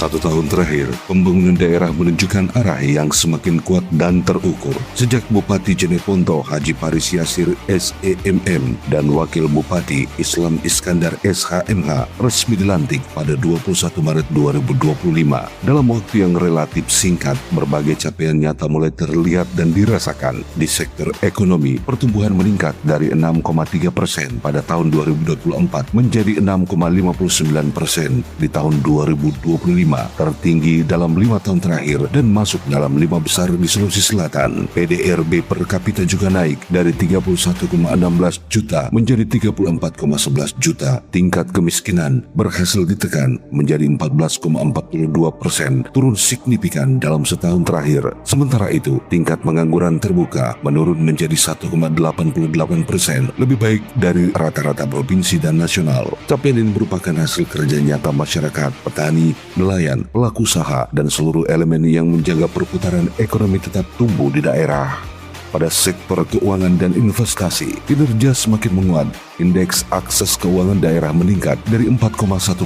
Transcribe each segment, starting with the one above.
1 tahun terakhir, pembangunan daerah menunjukkan arah yang semakin kuat dan terukur. Sejak Bupati Jeneponto Haji Paris Yasir SEMM dan Wakil Bupati Islam Iskandar SHMH resmi dilantik pada 21 Maret 2025. Dalam waktu yang relatif singkat, berbagai capaian nyata mulai terlihat dan dirasakan. Di sektor ekonomi, pertumbuhan meningkat dari 6,3% pada tahun 2024 menjadi 6,59% di tahun 2025, tertinggi dalam 5 tahun terakhir dan masuk dalam 5 besar di Sulawesi Selatan. PDRB per kapita juga naik dari 31,16 juta menjadi 34,11 juta. Tingkat kemiskinan berhasil ditekan menjadi 14,42%, turun signifikan dalam setahun terakhir. Sementara itu, tingkat pengangguran terbuka menurun menjadi 1,88%, lebih baik dari rata-rata provinsi dan nasional. Capaian ini merupakan hasil kerja nyata masyarakat, petani, nelayan, pelaku usaha, dan seluruh elemen yang menjaga perputaran ekonomi tetap tumbuh di daerah. Pada sektor keuangan dan investasi, kinerja semakin menguat. Indeks akses keuangan daerah meningkat dari 4,1%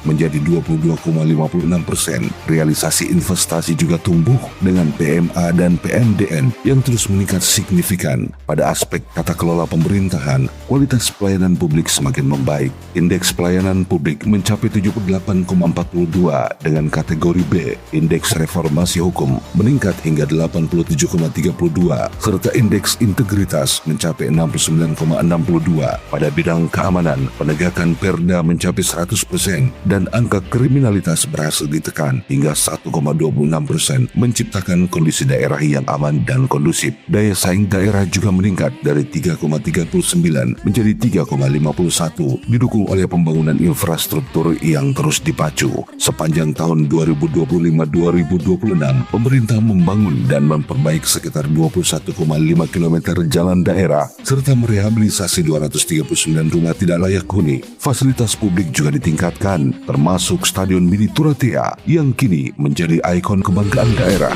menjadi 22,56%. Realisasi investasi juga tumbuh dengan PMA dan PMDN yang terus meningkat signifikan. Pada aspek tata kelola pemerintahan, kualitas pelayanan publik semakin membaik. Indeks pelayanan publik mencapai 78,42 dengan kategori B. Indeks reformasi hukum meningkat hingga 87,32, serta indeks integritas mencapai 69,62. Pada bidang keamanan, penegakan perda mencapai 100% dan angka kriminalitas berhasil ditekan hingga 1,26%, menciptakan kondisi daerah yang aman dan kondusif. Daya saing daerah juga meningkat dari 3,39 menjadi 3,51, didukung oleh pembangunan infrastruktur yang terus dipacu. Sepanjang tahun 2025-2026, pemerintah membangun dan memperbaiki sekitar 21,5 km jalan daerah serta merehabilitasi 239 rumah tidak layak huni. Fasilitas publik juga ditingkatkan, termasuk Stadion Mini Turatea yang kini menjadi ikon kebanggaan daerah.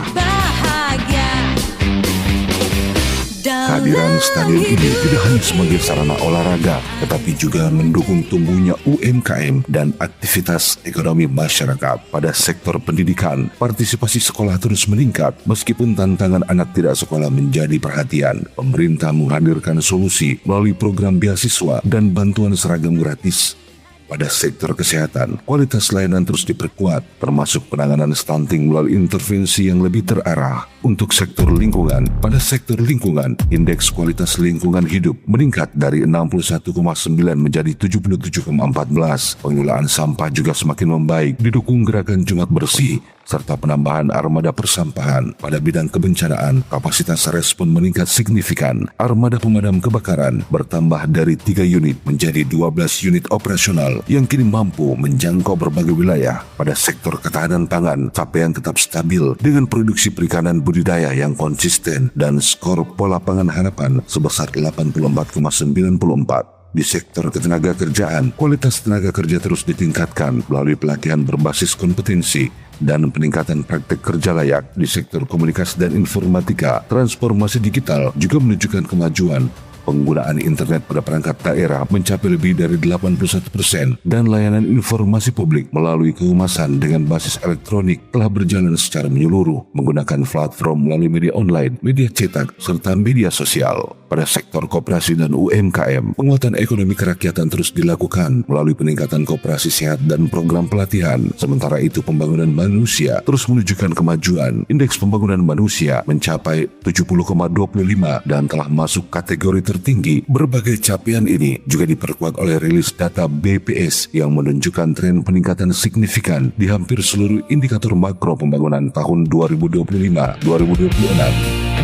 Kehadiran stadion ini tidak hanya sebagai sarana olahraga, tetapi juga mendukung tumbuhnya UMKM dan aktivitas ekonomi masyarakat. Pada sektor pendidikan, partisipasi sekolah terus meningkat. Meskipun tantangan anak tidak sekolah menjadi perhatian, pemerintah menghadirkan solusi melalui program beasiswa dan bantuan seragam gratis. Pada sektor kesehatan, kualitas layanan terus diperkuat, termasuk penanganan stunting melalui intervensi yang lebih terarah. Untuk sektor lingkungan, pada sektor lingkungan, indeks kualitas lingkungan hidup meningkat dari 61,9 menjadi 77,14. Pengelolaan sampah juga semakin membaik, didukung gerakan Jumat Bersih, serta penambahan armada persampahan. Pada bidang kebencanaan, kapasitas respon meningkat signifikan. Armada pemadam kebakaran bertambah dari 3 unit menjadi 12 unit operasional yang kini mampu menjangkau berbagai wilayah. Pada sektor ketahanan pangan, capaian tetap stabil dengan produksi perikanan budidaya yang konsisten dan skor pola pangan harapan sebesar 84,94. Di sektor ketenaga kerjaan, kualitas tenaga kerja terus ditingkatkan melalui pelatihan berbasis kompetensi dan peningkatan praktek kerja layak. Di sektor komunikasi dan informatika, transformasi digital juga menunjukkan kemajuan. Penggunaan internet pada perangkat daerah mencapai lebih dari 81% dan layanan informasi publik melalui kehumasan dengan basis elektronik telah berjalan secara menyeluruh menggunakan platform melalui media online, media cetak, serta media sosial. Pada sektor koperasi dan UMKM, penguatan ekonomi kerakyatan terus dilakukan melalui peningkatan koperasi sehat dan program pelatihan. Sementara itu, pembangunan manusia terus menunjukkan kemajuan. Indeks pembangunan manusia mencapai 70,25 dan telah masuk kategori tertinggi. Berbagai capaian ini juga diperkuat oleh rilis data BPS yang menunjukkan tren peningkatan signifikan di hampir seluruh indikator makro pembangunan tahun 2025-2026.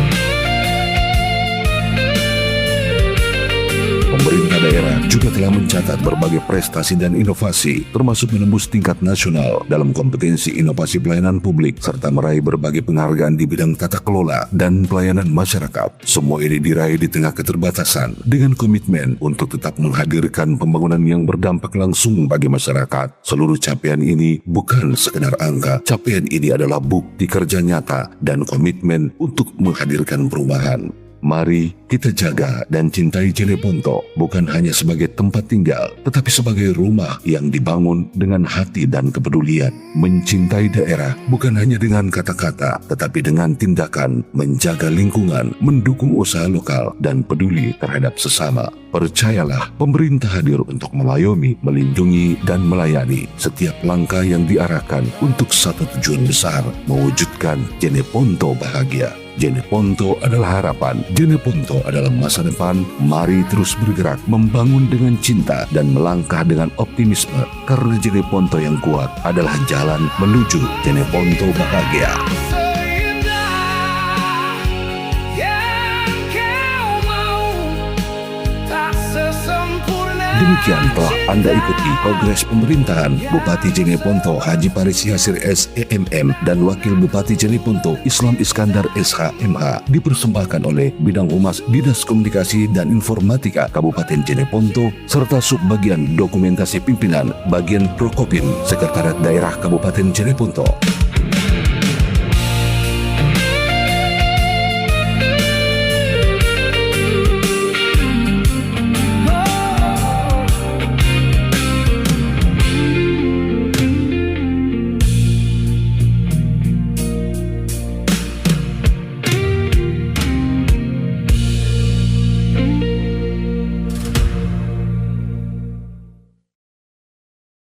Pemerintah daerah juga telah mencatat berbagai prestasi dan inovasi, termasuk menembus tingkat nasional dalam kompetensi inovasi pelayanan publik, serta meraih berbagai penghargaan di bidang tata kelola dan pelayanan masyarakat. Semua ini diraih di tengah keterbatasan, dengan komitmen untuk tetap menghadirkan pembangunan yang berdampak langsung bagi masyarakat. Seluruh capaian ini bukan sekedar angka, capaian ini adalah bukti kerja nyata dan komitmen untuk menghadirkan perubahan. Mari kita jaga dan cintai Jeneponto bukan hanya sebagai tempat tinggal, tetapi sebagai rumah yang dibangun dengan hati dan kepedulian. Mencintai daerah bukan hanya dengan kata-kata, tetapi dengan tindakan, menjaga lingkungan, mendukung usaha lokal, dan peduli terhadap sesama. Percayalah, pemerintah hadir untuk mengayomi, melindungi, dan melayani setiap langkah yang diarahkan untuk satu tujuan besar, mewujudkan Jeneponto bahagia. Jeneponto adalah harapan, Jeneponto adalah masa depan. Mari terus bergerak, membangun dengan cinta dan melangkah dengan optimisme, karena Jeneponto yang kuat adalah jalan menuju Jeneponto bahagia. Demikian telah Anda ikuti progres pemerintahan Bupati Jeneponto Haji Paris Yasir SEMM dan Wakil Bupati Jeneponto Islam Iskandar SHMH, dipersembahkan oleh Bidang Humas Dinas Komunikasi dan Informatika Kabupaten Jeneponto serta Subbagian Dokumentasi Pimpinan Bagian Prokopim Sekretariat Daerah Kabupaten Jeneponto.